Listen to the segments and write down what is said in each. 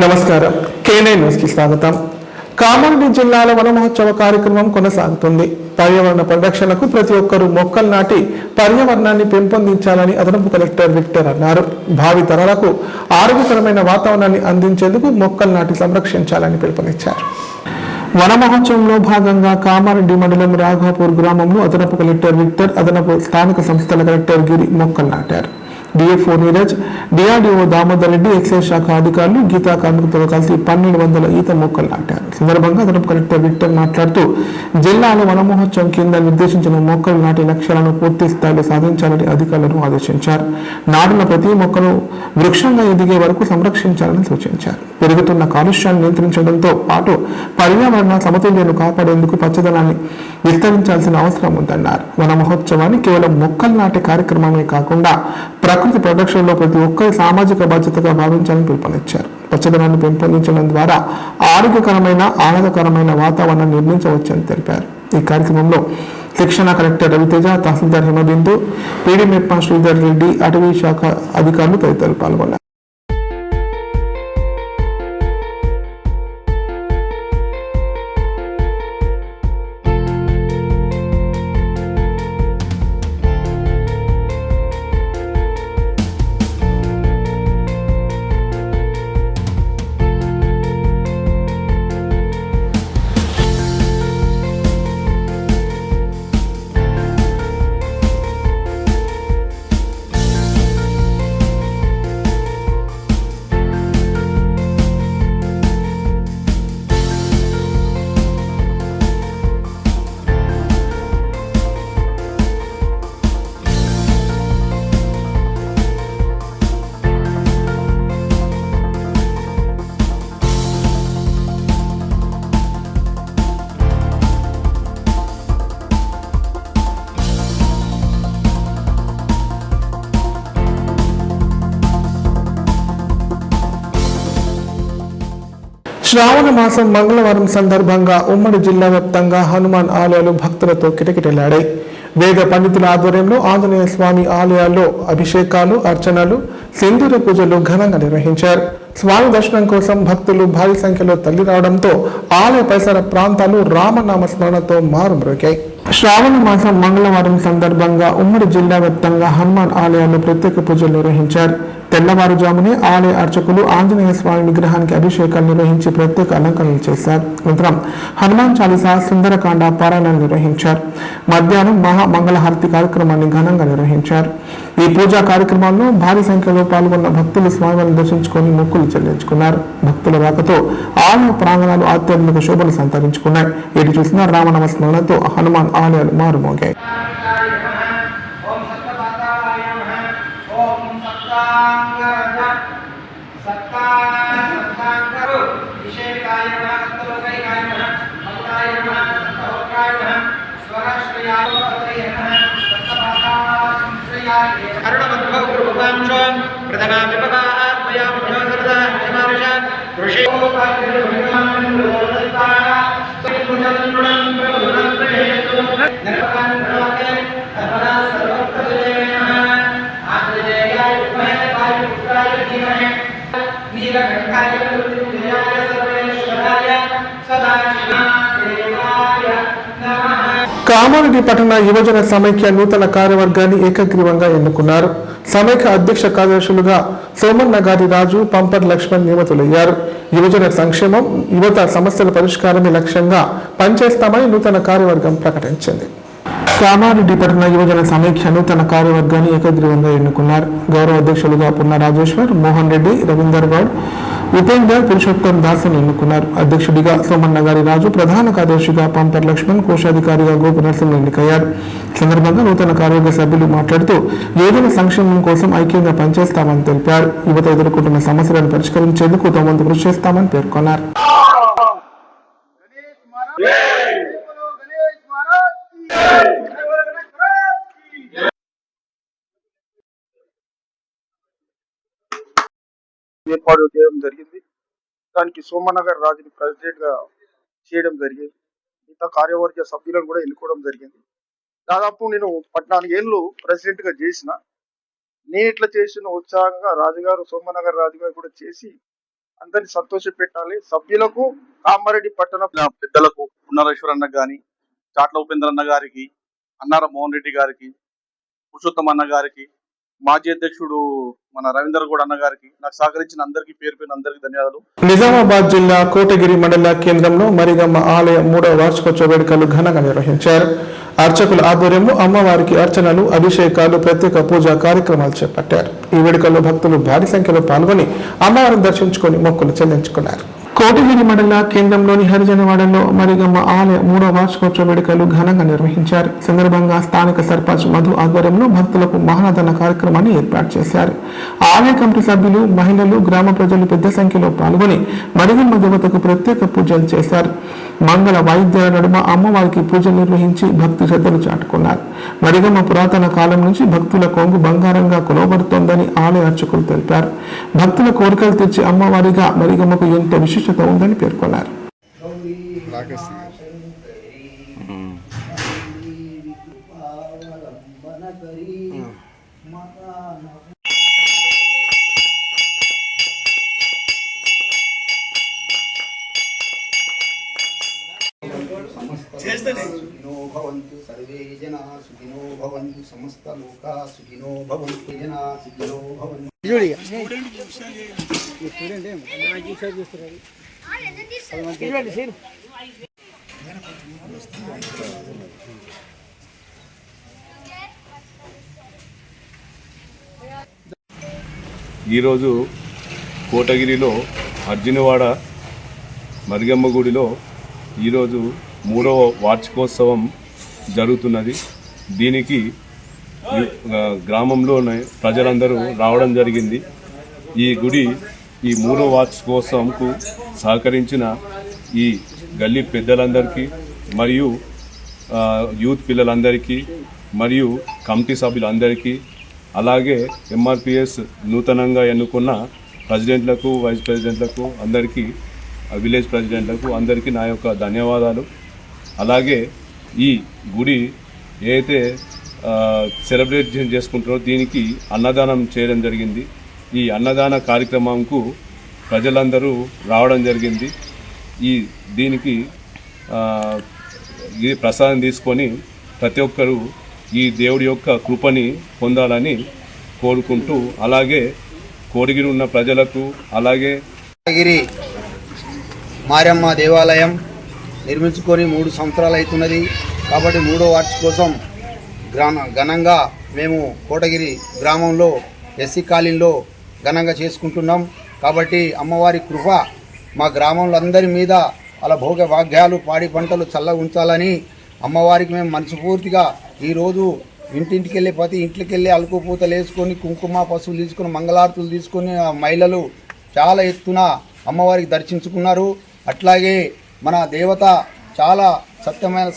నమస్కారం. కేనే న్యూస్ కి స్వాగతం. కామారెడ్డి జిల్లాలో వన మహోత్సవ కార్యక్రమం కొనసాగుతుంది. పర్యావరణ పరిరక్షణకు ప్రతి ఒక్కరూ మొక్కలు నాటి పర్యావరణాన్ని పెంపొందించాలని అదనపు కలెక్టర్ విక్టర్ అన్నారు. భావి తరాలకు ఆరోగ్యకరమైన వాతావరణాన్ని అందించేందుకు మొక్కలు నాటి సంరక్షించాలని పిలుపునిచ్చారు. వన మహోత్సవంలో భాగంగా కామారెడ్డి మండలం రాఘాపూర్ గ్రామంలో అదనపు కలెక్టర్ విక్టర్, అదనపు స్థానిక సంస్థల కలెక్టర్ గిరి మొక్కలు నాటారు. DFO Neeraj, DRDO Damodar Reddy, excise శాఖ అధికారులు, గీతా కార్మికులతో కలిసి 1200 ఈత మొక్కలు నాటారు. సందర్భంగా అదనపు కలెక్టర్ విక్టర్ మాట్లాడుతూ జిల్లాలో వన మహోత్సవం కింద నిర్దేశించిన మొక్కలు నాటే లక్ష్యాలను పూర్తి స్థాయిలో సాధించాలని అధికారులను ఆదేశించారు. నాటిన ప్రతి మొక్కను వృక్షంగా ఎదిగే వరకు సంరక్షించాలని సూచించారు. పెరుగుతున్న కాలుష్యాన్ని నియంత్రించడంతో పాటు పర్యావరణ సమతుల్యను కాపాడేందుకు పచ్చదనాన్ని విస్తరించాల్సిన అవసరం ఉందన్నారు. వన మహోత్సవాన్ని కేవలం మొక్కలు నాటే కార్యక్రమమే కాకుండా ప్రకృతి పరిరక్షణలో ప్రతి ఒక్కరి సామాజిక బాధ్యతగా భావించాలని పిలుపునిచ్చారు. పచ్చదనాన్ని పెంపొందించడం ద్వారా ఆరోగ్యకరమైన, ఆహ్లాదకరమైన వాతావరణాన్ని నిర్మించవచ్చని తెలిపారు. ఈ కార్యక్రమంలో శిక్షణ కలెక్టర్ రవితేజ, తహసీల్దార్ హిమబిందు, పీడీమెప్ప శ్రీధర్ రెడ్డి, అటవీ శాఖ అధికారులు తదితరులు పాల్గొన్నారు. శ్రావణ మాసం మంగళవారం సందర్భంగా ఉమ్మడి జిల్లా వ్యాప్తంగా హనుమాన్ ఆలయాలు భక్తులతో కిటకిటలాడాయి. వేద పండితుల ఆధ్వర్యంలో ఆంజనేయ స్వామి ఆలయాల్లో అభిషేకాలు, అర్చనలు, సింధూర పూజలు ఘనంగా నిర్వహించారు. స్వామి దర్శనం కోసం భక్తులు భారీ సంఖ్యలో తరలి రావడంతో ఆలయ పరిసర ప్రాంతాలు రామనామ స్మరణతో మారుమ్రోగాయి. శ్రావణ మాసం మంగళవారం సందర్భంగా ఉమ్మడి జిల్లా వ్యాప్తంగా హనుమాన్ ఆలయాల్లో ప్రత్యేక పూజలు నిర్వహించారు. తెల్లవారుజామునే ఆలయ అర్చకులు ఆంజనేయ స్వామి విగ్రహానికి అభిషేకాలు నిర్వహించి ప్రత్యేక అలంకరణలు చేశారు. అనంతరం హనుమాన్ చాలీసా, సుందరకాండ పారాయణాలు నిర్వహించారు. మధ్యాహ్నం మహామంగళహారతి కార్యక్రమాన్ని ఘనంగా నిర్వహించారు. ఈ పూజా కార్యక్రమాల్లో భారీ సంఖ్యలో పాల్గొన్న భక్తులు స్వామివారిని దర్శించుకొని మొక్కులు చెల్లించుకున్నారు. భక్తుల రాకతో ఆలయ ప్రాంగణాలు ఆధ్యాత్మిక శోభను సంతరించుకున్నాయి. ఎటు చూసినా రామనామ స్మరణతో హనుమాన్ ఆలయాలు మారుమోగాయి. కామారెడ్డి పట్టణ యువజన సమైక్య నూతన కార్యవర్గాన్ని ఏకగ్రీవంగా ఎన్నుకున్నారు. సమైక్య అధ్యక్ష కార్యదర్శులుగా సోమన్న గారి రాజు, పంపర్ లక్ష్మణ్ నియమితులయ్యారు. యువజన సంక్షేమం, యువత సమస్యల పరిష్కారమే లక్ష్యంగా పనిచేస్తామని నూతన కార్యవర్గం ప్రకటించింది. కామారెడ్డి పట్టణ యువజన సమైక్య నూతన కార్యవర్గాన్ని ఏకగ్రీవంగా ఎన్నుకున్నారు. గౌరవ అధ్యక్షులుగా పున్న రాజేశ్వర్, మోహన్ రెడ్డి, రవీందర్ గౌడ్, ఉపేందర్, పురుషోత్తం దాసును ఎన్నుకున్నారు. అధ్యక్షుడిగా సోమన్న గారి రాజు, ప్రధాన కార్యదర్శిగా పంపర్ లక్ష్మణ్, కోశాధికారిగా గోపి నరసింహ ఎన్నికయ్యారు. సందర్భంగా నూతన కార్యవర్గ సభ్యులు మాట్లాడుతూ యువజన సంక్షేమం కోసం ఐక్యంగా పనిచేస్తామని తెలిపారు. యువత ఎదుర్కొంటున్న సమస్యలను పరిష్కరించేందుకు తమ వంతు కృషి చేస్తామని పేర్కొన్నారు. ఏర్పాటు చేయడం జరిగింది. దానికి సోమనగర్ రాజుని ప్రెసిడెంట్ గా చేయడం జరిగింది. మిగతా కార్యవర్గ సభ్యులను కూడా ఎన్నుకోవడం జరిగింది. దాదాపు నేను 14 ఏళ్ళు ప్రెసిడెంట్ గా చేసిన, నేను ఇట్లా చేసిన ఉత్సాహంగా రాజుగారు, సోమనగర్ రాజుగారు కూడా చేసి అందరిని సంతోషపెట్టాలి. సభ్యులకు, కామారెడ్డి పట్టణ పెద్దలకు, పునరేశ్వర్ అన్న గాని, చాట్ల ఉపేంద్ర అన్న గారికి, అన్నారం మోహన్ రెడ్డి గారికి, పురుషోత్తం అన్న గారికి, మాజీ అధ్యక్షుడు మన రవీందర్ గౌడ్ అన్న గారికి, నాకు సహకరించిన అందరికీ పేరు పేరు అందరికీ ధన్యవాదాలు. నిజామాబాద్ జిల్లా కోటగిరి మండల కేంద్రంలో మరిగమ్మ ఆలయ 3వ వార్షికోత్సవ వేడుకలు ఘనంగా నిర్వహించారు. అర్చకుల ఆధ్వర్యంలో అమ్మవారికి అర్చనలు, అభిషేకాలు, ప్రత్యేక పూజా కార్యక్రమాలు చేపట్టారు. ఈ వేడుకల్లో భక్తులు భారీ సంఖ్యలో పాల్గొని అమ్మవారిని దర్శించుకొని మొక్కులు చెల్లించుకున్నారు. కోటగిరి మండల కేంద్రంలోని హరిజనవాడలో మరిగమ్మ ఆలయ 3వ వార్షికోత్సవ వేడుకలు ఘనంగా నిర్వహించారు. సందర్భంగా స్థానిక సర్పంచ్ మధు ఆధ్వర్యంలో భక్తులకు మహానదన కార్యక్రమాన్ని ఏర్పాటు చేశారు. ఆలయ కమిటీ సభ్యులు, మహిళలు, గ్రామ ప్రజలు పెద్ద సంఖ్యలో పాల్గొని మరిగమ్మ దేవతకు ప్రత్యేక పూజలు చేశారు. మంగళ వాయిద్యాల నడుమ అమ్మవారికి పూజలు నిర్వహించి భక్తి శ్రద్ధలు చాటుకున్నారు. మరిగమ్మ పురాతన కాలం నుంచి భక్తుల కొంగు బంగారంగా కొలవబడుతోందని ఆలయ అర్చకులు తెలిపారు. భక్తుల కోరికలు తెచ్చి అమ్మవారిగా మరిగమ్మకు ఎంత విశిష్టత ఉందని పేర్కొన్నారు. సుఖినో భవంతు సర్వే జనా సుఖినో భవంతు సమస్త లోకా సుఖినో భవంతు జనా సుఖినో భవంతు. ఈరోజు కోటగిరిలో అర్జునవాడ మరిగమ్మ గుడిలో ఈరోజు 3వ వార్షికోత్సవం జరుగుతున్నది. దీనికి గ్రామంలోనే ప్రజలందరూ రావడం జరిగింది. ఈ గుడి ఈ 3వ వార్షికోత్సవంకు సహకరించిన ఈ గల్లీ పెద్దలందరికీ మరియు యూత్ పిల్లలందరికీ మరియు కమిటీ సభ్యులందరికీ, అలాగే ఎంఆర్పిఎస్ నూతనంగా ఎన్నుకున్న ప్రెసిడెంట్లకు, వైస్ ప్రెసిడెంట్లకు అందరికీ, విలేజ్ ప్రెసిడెంట్లకు అందరికీ నా యొక్క ధన్యవాదాలు. అలాగే ఈ గుడి ఏదైతే సెలబ్రేట్ చేసుకుంటారో దీనికి అన్నదానం చేయడం జరిగింది. ఈ అన్నదాన కార్యక్రమంకు ప్రజలందరూ రావడం జరిగింది. దీనికి ఈ ప్రసాదం తీసుకొని ప్రతి ఒక్కరూ ఈ దేవుడి యొక్క కృపని పొందాలని కోరుకుంటూ, అలాగే కోటగిరి ఉన్న ప్రజలకు, అలాగే కోటగిరి మారమ్మ దేవాలయం నిర్మించుకొని 3 సంవత్సరాలు అవుతున్నది. కాబట్టి 3వ వార్షికోత్సవం ఘనంగా మేము కోటగిరి గ్రామంలో ఎస్సీ కాలనీలో ఘనంగా చేసుకుంటున్నాం. కాబట్టి అమ్మవారి కృప మా గ్రామంలో అందరి మీద అలా భోగ భాగ్యాలు, పాడి పంటలు చల్లగా ఉంచాలని అమ్మవారికి మేము మనస్ఫూర్తిగా ఈరోజు ఇంటింటికి వెళ్ళి ప్రతి ఇంట్లోకి వెళ్ళి అలుకుపూతలు వేసుకొని, కుంకుమ పసుపులు తీసుకొని, మంగళారతులు తీసుకొని మహిళలు చాలా ఎత్తున అమ్మవారికి దర్శించుకున్నారు. అట్లాగే మన దేవత చాలా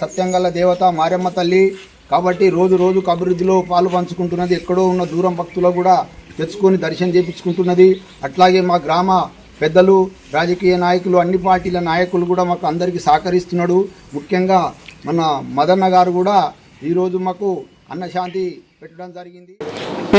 సత్యంగల దేవత మారమ్మ తల్లి. కాబట్టి రోజు రోజుకు అభివృద్ధిలో పాలు పంచుకుంటున్నది. ఎక్కడో ఉన్న దూరం భక్తులు కూడా తెచ్చుకొని దర్శనం చేయించుకుంటున్నది. అట్లాగే మా గ్రామ పెద్దలు, రాజకీయ నాయకులు, అన్ని పార్టీల నాయకులు కూడా మాకు అందరికీ సహకరిస్తున్నాడు. ముఖ్యంగా మన మదన్న గారు కూడా ఈరోజు మాకు అన్నశాంతి పెట్టడం జరిగింది.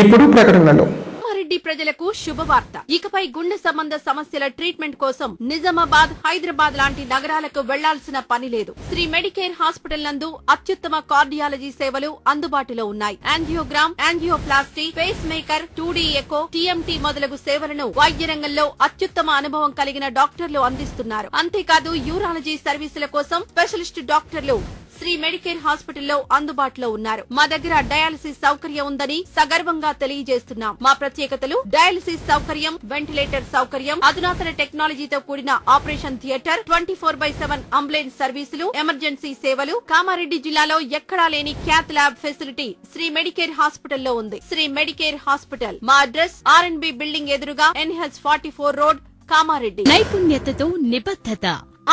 ఇప్పుడు ప్రకటనలో కామారెడ్డి ప్రజలకు శుభవార్త. ఇకపై గుండె సంబంధ సమస్యల ట్రీట్మెంట్ కోసం నిజామాబాద్, హైదరాబాద్ లాంటి నగరాలకు వెళ్లాల్సిన పని లేదు. శ్రీ మెడికేర్ హాస్పిటల్ నందు అత్యుత్తమ కార్డియాలజీ సేవలు అందుబాటులో ఉన్నాయి. Angiogram, angioplasty, pacemaker, 2D echo, TMT మొదలగు సేవలను వైద్య రంగంలో అత్యుత్తమ అనుభవం కలిగిన డాక్టర్లు అందిస్తున్నారు. అంతేకాదు యూరాలజీ సర్వీసుల కోసం స్పెషలిస్ట్ డాక్టర్లు శ్రీ మెడికేర్ హాస్పిటల్లో అందుబాటులో ఉన్నారు. మా దగ్గర డయాలసిస్ సౌకర్యం ఉందని సగర్వంగా తెలియజేస్తున్నాం. మా ప్రత్యేకతలు: డయాలసిస్ సౌకర్యం, వెంటిలేటర్ సౌకర్యం, అధునాతన టెక్నాలజీతో కూడిన ఆపరేషన్ థియేటర్, 24/7 అంబులెన్స్ సర్వీసులు, ఎమర్జెన్సీ సేవలు. కామారెడ్డి జిల్లాలో ఎక్కడా లేని cath lab facility Shri Medicare హాస్పిటల్లో ఉంది. శ్రీ మెడికేర్ హాస్పిటల్ మా అడ్రస్ RNB బిల్డింగ్ ఎదురుగా NH44 రోడ్, కామారెడ్డి. నైపుణ్యతతో నిబద్ధత,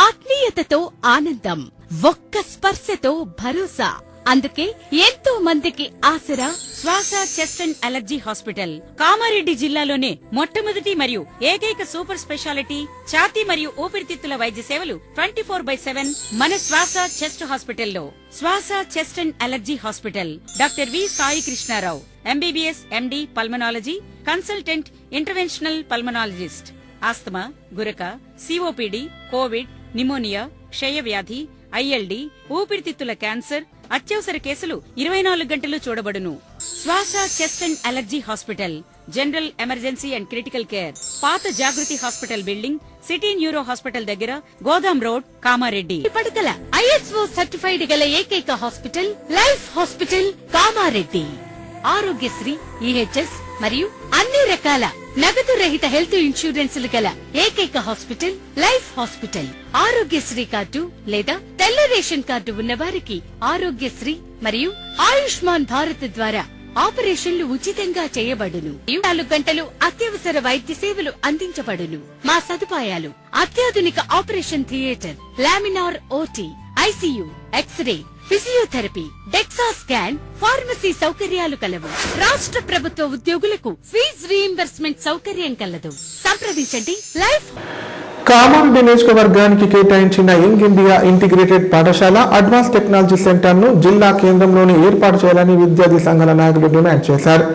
ఆత్మీయతతో ఆనందం, ఒక్క స్పర్శతో భరోసా. అందుకే ఎంతో మందికి ఆసరా శ్వాస, chest and allergy hospital. Kamareddy జిల్లాలోనే మొట్టమొదటి మరియు ఏకైక సూపర్ స్పెషాలిటీ ఛాతీ మరియు ఊపిరితిత్తుల వైద్య సేవలు 24/7 మన శ్వాస చెస్ట్ హాస్పిటల్లో. Swasa, chest and allergy hospital. Doctor V Sai Krishnarao, MBBS MD pulmonology, consultant interventional pulmonologist. Asthma, గురక, సిఓపిడి, కోవిడ్, నిమోనియా, క్షయవ్యాధి, ఐఎల్డి, ఊపిరితిత్తుల క్యాన్సర్, అత్యవసర కేసులు 24 గంటలు చూడబడును. Swasa, chest and allergy hospital, general emergency and critical care, పాత Jagruthi hospital building, city neuro hospital దగ్గర, Godam road, Kamareddy. పడకల ISO సర్టిఫైడ్ గల ఏకైక hospital life hospital Kamareddy. Aarogyasri, EHS మరియు అన్ని రకాల నగదు రహిత హెల్త్ ఇన్సూరెన్సులు గల ఏకైక hospital life hospital. Aarogyasri card లేదా తెల్ల రేషన్ కార్డు ఉన్న వారికి ఆరోగ్యశ్రీ మరియు ఆయుష్మాన్ భారత్ ద్వారా ఆపరేషన్లు ఉచితంగా చేయబడును. 24 గంటలు అత్యవసర వైద్య సేవలు అందించబడును. మా సదుపాయాలు: అత్యాధునిక operation theatre, laminar OT, ICU, x-ray, physiotherapy, dexa scan, pharmacy సౌకర్యాలు కలవు. రాష్ట్ర ప్రభుత్వ ఉద్యోగులకు ఫీజు రీయింబర్స్మెంట్ సౌకర్యం కలదు. సంప్రదించండి లైఫ్. కామారెడ్డి నియోజకవర్గానికి కేటాయించిన యంగ్ ఇండియా ఇంటిగ్రేటెడ్ పాఠశాల అడ్వాన్స్ టెక్నాలజీ సెంటర్ను జిల్లా కేంద్రంలోనే ఏర్పాటు చేయాలని విద్యార్థి సంఘాల నాయకులు డిమాండ్ చేశారు.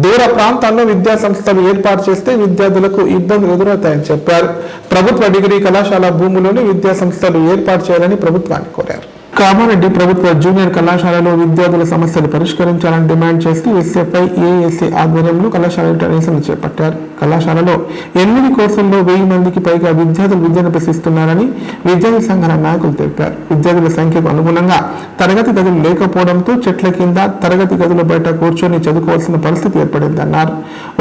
దూర ప్రాంతాల్లో విద్యా సంస్థలు ఏర్పాటు చేస్తే విద్యార్థులకు ఇబ్బందులు ఎదురవుతాయని చెప్పారు. ప్రభుత్వ డిగ్రీ కళాశాల భూములోనే విద్యా సంస్థలు ఏర్పాటు చేయాలని ప్రభుత్వాన్ని కోరారు. కామారెడ్డి ప్రభుత్వ జూనియర్ కళాశాలలో విద్యార్థుల సమస్యలు పరిష్కరించాలని డిమాండ్ చేస్తూ SFI ASA ఆధ్వర్యంలో కళాశాల నిరసన చేపట్టారు. కళాశాలలో 8 కోర్సుల్లో 1000 మందికి పైగా విద్యార్థులు విద్యను అభ్యసిస్తున్నారని విద్యార్థి సంఘాల నాయకులు తెలిపారు. విద్యార్థుల సంఖ్యకు అనుగుణంగా తరగతి గదులు లేకపోవడంతో చెట్ల కింద, తరగతి గదుల బయట కూర్చొని చదువుకోవాల్సిన పరిస్థితి ఏర్పడిందన్నారు.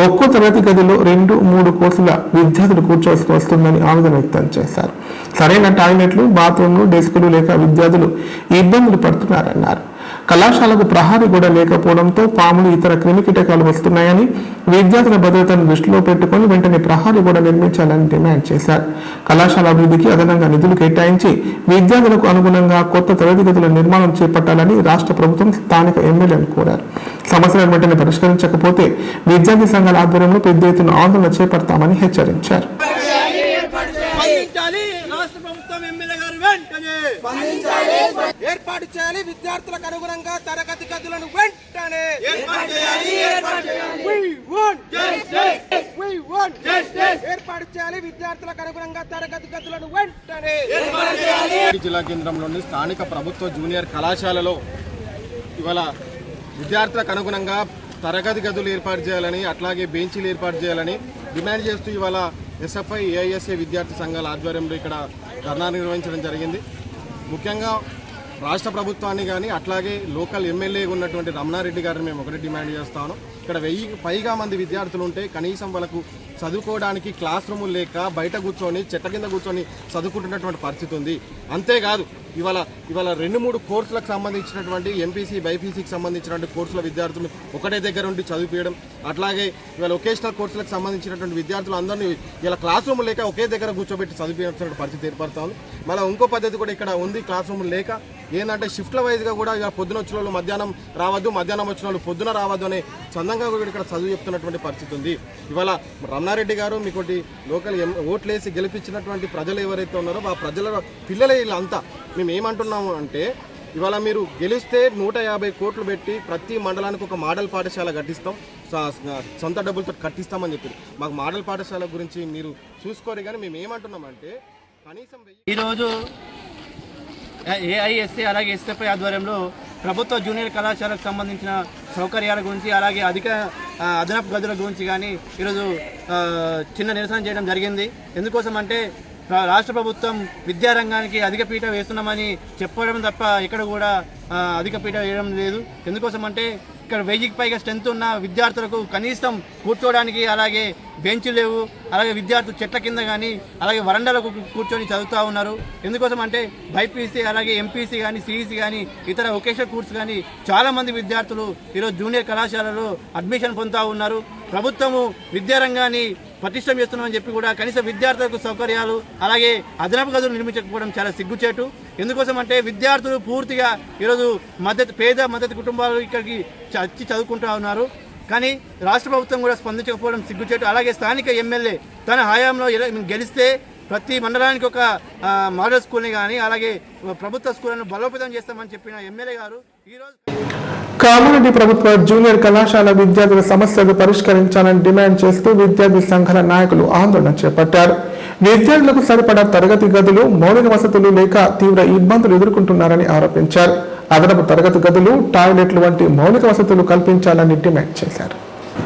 ఒక్కో తరగతి గదిలో 2-3 కోర్సుల విద్యార్థులు కూర్చోవలసి వస్తుందని ఆవేదన వ్యక్తం చేశారు. సరైన టాయిలెట్లు, బాత్రూంలు, డెస్కులు లేక విద్యార్థులు ఇబ్బందులు పడుతున్నారన్నారు. కళాశాలకు ప్రహారీ కూడా లేకపోవడంతో పాములు, ఇతర క్రిమికీటకాలు వస్తున్నాయని, విద్యార్థుల భద్రతను దృష్టిలో పెట్టుకుని వెంటనే ప్రహారీ కూడా నిర్మించాలని డిమాండ్ చేశారు. కళాశాల అభివృద్ధికి అదనంగా నిధులు కేటాయించి విద్యార్థులకు అనుగుణంగా కొత్త తరగతి గదుల నిర్మాణం చేపట్టాలని రాష్ట్ర ప్రభుత్వం స్థానిక ఎమ్మెల్యేను కోరారు. సమస్యలను వెంటనే పరిష్కరించకపోతే విద్యార్థి సంఘాల ఆధ్వర్యంలో పెద్ద ఎత్తున ఆందోళన చేపడతామని హెచ్చరించారు. రాష్ట్ర ప్రభుత్వం ఎమ్మెల్యే గారు వెంటనే ఏర్పాటు చేయాలి. విద్యార్థులకు అనుగుణంగా తరగతి గదులను వెంటనే ఏర్పాటు చేయాలి. విద్యార్థులకు అనుగుణంగా తరగతి గదులను వెంటనే జిల్లా కేంద్రంలోని స్థానిక ప్రభుత్వ జూనియర్ కళాశాలలో ఇవాళ విద్యార్థులకు అనుగుణంగా తరగతి గదులు ఏర్పాటు చేయాలని, అట్లాగే బెంచీలు ఏర్పాటు చేయాలని డిమాండ్ చేస్తూ ఇవాళ SFI ASA విద్యార్థి సంఘాల ఆధ్వర్యంలో ఇక్కడ ధర్నా నిర్వహించడం జరిగింది. ముఖ్యంగా రాష్ట్ర ప్రభుత్వాన్ని కానీ అట్లాగే లోకల్ ఎమ్మెల్యే ఉన్నటువంటి రమణారెడ్డి గారిని మేము ఒకటి డిమాండ్ చేస్తాను. ఇక్కడ 1000 పైగా మంది విద్యార్థులు ఉంటే కనీసం వాళ్ళకు చదువుకోవడానికి క్లాస్ రూములు లేక బయట కూర్చొని చెట్ల కింద కూర్చొని చదువుకుంటున్నటువంటి పరిస్థితి ఉంది. అంతేకాదు ఇవాళ 2-3 కోర్సులకు సంబంధించినటువంటి MPC, BIPCకి సంబంధించినటువంటి కోర్సుల విద్యార్థులు ఒకటే దగ్గర ఉండి చదివించడం, అట్లాగే ఇవాళ వొకేషనల్ కోర్సులకు సంబంధించినటువంటి విద్యార్థులు అందరినీ ఇలా క్లాస్ రూములు లేక ఒకే దగ్గర కూర్చోబెట్టి చదివించిన పరిస్థితి ఏర్పడుతూ ఉంది. మళ్ళీ ఇంకో పద్ధతి కూడా ఇక్కడ ఉంది. క్లాస్ రూములు లేక ఏంటంటే షిఫ్ట్ల వైజ్గా కూడా ఇక పొద్దున వచ్చిన వాళ్ళు మధ్యాహ్నం రావద్దు, మధ్యాహ్నం వచ్చిన వాళ్ళు పొద్దున రావద్దు అనే చందంగా కూడా ఇక్కడ చదువు చెప్తున్నటువంటి పరిస్థితి ఉంది. ఇవాళ రమణారెడ్డి గారు మీకోటి లోకల్ ఓట్లేసి గెలిపించినటువంటి ప్రజలు ఎవరైతే ఉన్నారో ఆ ప్రజల పిల్లలే వీళ్ళంతా. మేము ఏమంటున్నాము అంటే ఇవాళ మీరు గెలిస్తే 150 కోట్లు పెట్టి ప్రతి మండలానికి ఒక మోడల్ పాఠశాల కట్టిస్తాం, సొంత డబ్బులతో కట్టిస్తామని చెప్పి మాకు మోడల్ పాఠశాల గురించి మీరు చూసుకోరు. కానీ మేము ఏమంటున్నామంటే కనీసం ఈరోజు AISA అలాగే SFI ఆధ్వర్యంలో ప్రభుత్వ జూనియర్ కళాశాలకు సంబంధించిన సౌకర్యాల గురించి అలాగే అదనపు గదుల గురించి కానీ ఈరోజు చిన్న నిరసన చేయడం జరిగింది. ఎందుకోసం అంటే రాష్ట్ర ప్రభుత్వం విద్యారంగానికి అధిక పీట వేస్తున్నామని చెప్పడం తప్ప ఇక్కడ కూడా అధిక పీట వేయడం లేదు. ఎందుకోసం అంటే ఇక్కడ 1000కి పైగా స్ట్రెంత్ ఉన్న విద్యార్థులకు కనీసం కూర్చోవడానికి అలాగే బెంచ్లు లేవు, అలాగే విద్యార్థులు చెట్ల కింద కానీ అలాగే వరండాలకు కూర్చొని చదువుతూ ఉన్నారు. ఎందుకోసం అంటే BIPC అలాగే MPC కానీ CEC కానీ ఇతర వొకేషనల్ కోర్స్ కానీ చాలామంది విద్యార్థులు ఈరోజు జూనియర్ కళాశాలలో అడ్మిషన్ పొందుతూ ఉన్నారు. ప్రభుత్వము విద్యారంగాన్ని పటిష్టం చేస్తున్నామని చెప్పి కూడా కనీస విద్యార్థులకు సౌకర్యాలు అలాగే అదనపు గదులు నిర్మించకపోవడం చాలా సిగ్గుచేటు. ఎందుకోసం అంటే విద్యార్థులు పూర్తిగా ఈరోజు పేద మద్దతు కుటుంబాలు ఇక్కడికి వచ్చి చదువుకుంటూ ఉన్నారు. కానీ రాష్ట్ర ప్రభుత్వం కూడా స్పందించకపోవడం సిగ్గుచేటు. అలాగే స్థానిక ఎమ్మెల్యే తన హయాంలో గెలిస్తే ప్రతి మండలానికి ఒక మోడల్ స్కూల్ని కానీ అలాగే ప్రభుత్వ స్కూళ్లను బలోపేతం చేస్తామని చెప్పిన ఎమ్మెల్యే గారు ఈరోజు కామారెడ్డి ప్రభుత్వ జూనియర్ కళాశాల విద్యార్థుల సమస్యలు పరిష్కరించాలని డిమాండ్ చేస్తూ విద్యార్థి సంఘాల నాయకులు ఆందోళన చేపట్టారు. విద్యార్థులకు సరిపడా తరగతి గదులు, మౌలిక వసతులు లేక తీవ్ర ఇబ్బందులు ఎదుర్కొంటున్నారని ఆరోపించారు. అదనపు తరగతి గదులు, టాయిలెట్లు వంటి మౌలిక వసతులు కల్పించాలని డిమాండ్ చేశారు.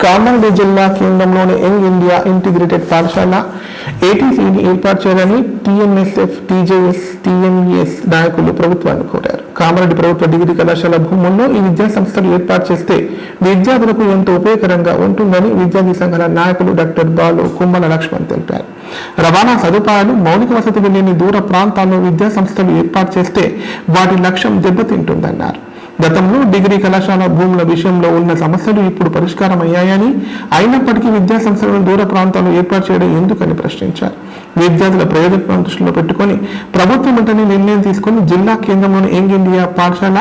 కామారెడ్డి జిల్లా కేంద్రంలోని యంగ్ ఇండియా ఇంటిగ్రేటెడ్ పాఠశాల ఏటీసీని ఏర్పాటు చేయాలని టీఎంఎస్ఎఫ్, టీజేఎస్, టీఎంఈఎస్ నాయకులు ప్రభుత్వాన్ని కోరారు. కామారెడ్డి ప్రభుత్వ డిగ్రీ కళాశాల భూముల్లో ఈ విద్యా సంస్థలు ఏర్పాటు చేస్తే విద్యార్థులకు ఎంతో ఉపయోగకరంగా ఉంటుందని విద్యార్థి సంఘాల నాయకులు డాక్టర్ బాలు, కుమ్మల లక్ష్మణ్ తెలిపారు. రవాణా సదుపాయాలు, మౌలిక వసతులు లేని దూర ప్రాంతాల్లో విద్యా సంస్థలు ఏర్పాటు చేస్తే వాటి లక్ష్యం దెబ్బతింటుందన్నారు. గతంలో డిగ్రీ కళాశాల భూముల విషయంలో ఉన్న సమస్యలు ఇప్పుడు పరిష్కారం అయ్యాయని, అయినప్పటికీ విద్యా సంస్థలను దూర ప్రాంతాల్లో ఏర్పాటు చేయడం ఎందుకని ప్రశ్నించారు. విద్యార్థుల ప్రయోజనాలను దృష్టిలో పెట్టుకుని ప్రభుత్వం వెంటనే నిర్ణయం తీసుకుని జిల్లా కేంద్రంలోని యంగ్ ఇండియా పాఠశాల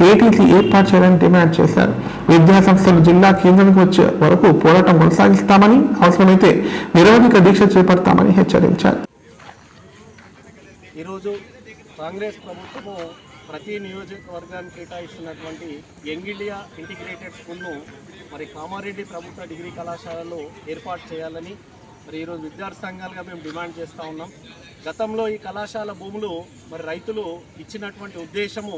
ఏటీసీ ఏర్పాటు చేయాలని డిమాండ్ చేశారు. విద్యా సంస్థలు జిల్లా కేంద్రానికి వచ్చే వరకు పోరాటం కొనసాగిస్తామని, అవసరమైతే నిరవధిక దీక్ష చేపడతామని హెచ్చరించారు. ఈరోజు కాంగ్రెస్ ప్రభుత్వము ప్రతి నియోజకవర్గానికి కేటాయిస్తున్నటువంటి యంగ్ ఇండియా ఇంటిగ్రేటెడ్ స్కూల్ను మరి కామారెడ్డి ప్రభుత్వ డిగ్రీ కళాశాలలో ఏర్పాటు చేయాలని మరి ఈరోజు విద్యార్థి సంఘాలుగా మేము డిమాండ్ చేస్తూ ఉన్నాం. గతంలో ఈ కళాశాల భూములు మరి రైతులు ఇచ్చినటువంటి ఉద్దేశము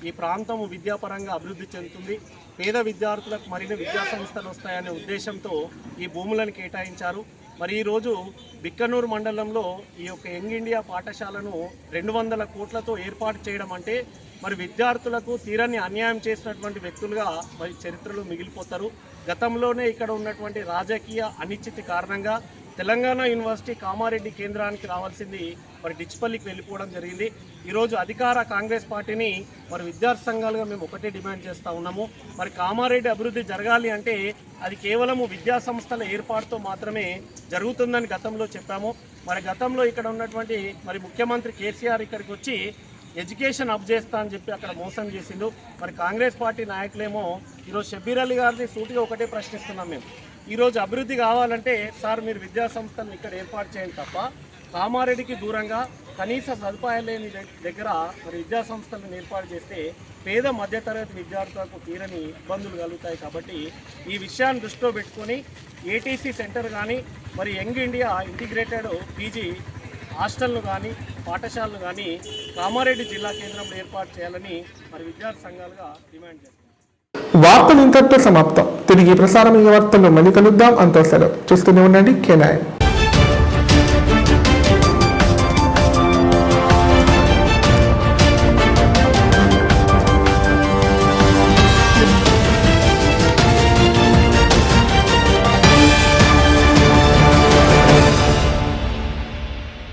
ఈ ప్రాంతము విద్యాపరంగా అభివృద్ధి చెందుతుంది, పేద విద్యార్థులకు మరిన్ని విద్యా సంస్థలు వస్తాయనే ఉద్దేశంతో ఈ భూములను కేటాయించారు. మరి ఈరోజు బిక్కనూరు మండలంలో ఈ యొక్క యంగ్ ఇండియా పాఠశాలను 200 కోట్లతో ఏర్పాటు చేయడం అంటే మరి విద్యార్థులకు తీరని అన్యాయం చేసినటువంటి వ్యక్తులుగా మరి చరిత్రలో మిగిలిపోతారు. గతంలోనే ఇక్కడ ఉన్నటువంటి రాజకీయ అనిశ్చితి కారణంగా తెలంగాణ యూనివర్సిటీ కామారెడ్డి కేంద్రానికి రావాల్సింది మరి డిచ్పల్లికి వెళ్ళిపోవడం జరిగింది. ఈరోజు అధికార కాంగ్రెస్ పార్టీని మరి విద్యార్థి సంఘాలుగా మేము ఒకటే డిమాండ్ చేస్తూ ఉన్నాము. మరి కామారెడ్డి అభివృద్ధి జరగాలి అంటే అది కేవలము విద్యా సంస్థల ఏర్పాటుతో మాత్రమే జరుగుతుందని గతంలో చెప్పాము. మరి గతంలో ఇక్కడ ఉన్నటువంటి మరి ముఖ్యమంత్రి కేసీఆర్ ఇక్కడికి వచ్చి ఎడ్యుకేషన్ అప్ చేస్తా అని చెప్పి అక్కడ మోసం చేసిండు. మరి కాంగ్రెస్ పార్టీ నాయకులేమో ఈరోజు షబ్బీర్ అలీ గారిని సూటిగా ఒకటే ప్రశ్నిస్తున్నాం మేము. ఈరోజు అభివృద్ధి కావాలంటే సార్ మీరు విద్యా సంస్థలను ఇక్కడ ఏర్పాటు చేయండి తప్ప కామారెడ్డికి దూరంగా కనీస సదుపాయాలు లేని దగ్గర మరి విద్యా సంస్థలను ఏర్పాటు చేస్తే పేద మధ్యతరగతి విద్యార్థులకు తీరని ఇబ్బందులు కలుగుతాయి. కాబట్టి ఈ విషయాన్ని దృష్టిలో పెట్టుకొని ఏటీసీ సెంటర్ కానీ మరి యంగ్ ఇండియా ఇంటిగ్రేటెడ్ పీజీ హాస్టల్ను కానీ పాఠశాలను కానీ కామారెడ్డి జిల్లా కేంద్రంలో ఏర్పాటు చేయాలని మరి విద్యార్థి సంఘాలుగా డిమాండ్ చేస్తాం. వార్తలు ఇంతటితో సమాప్తం. తిరిగి ప్రసారం ఈ వార్తల్లో మళ్ళీ కలుద్దాం. అంతా సెలవు. చూస్తూనే ఉండండి K9.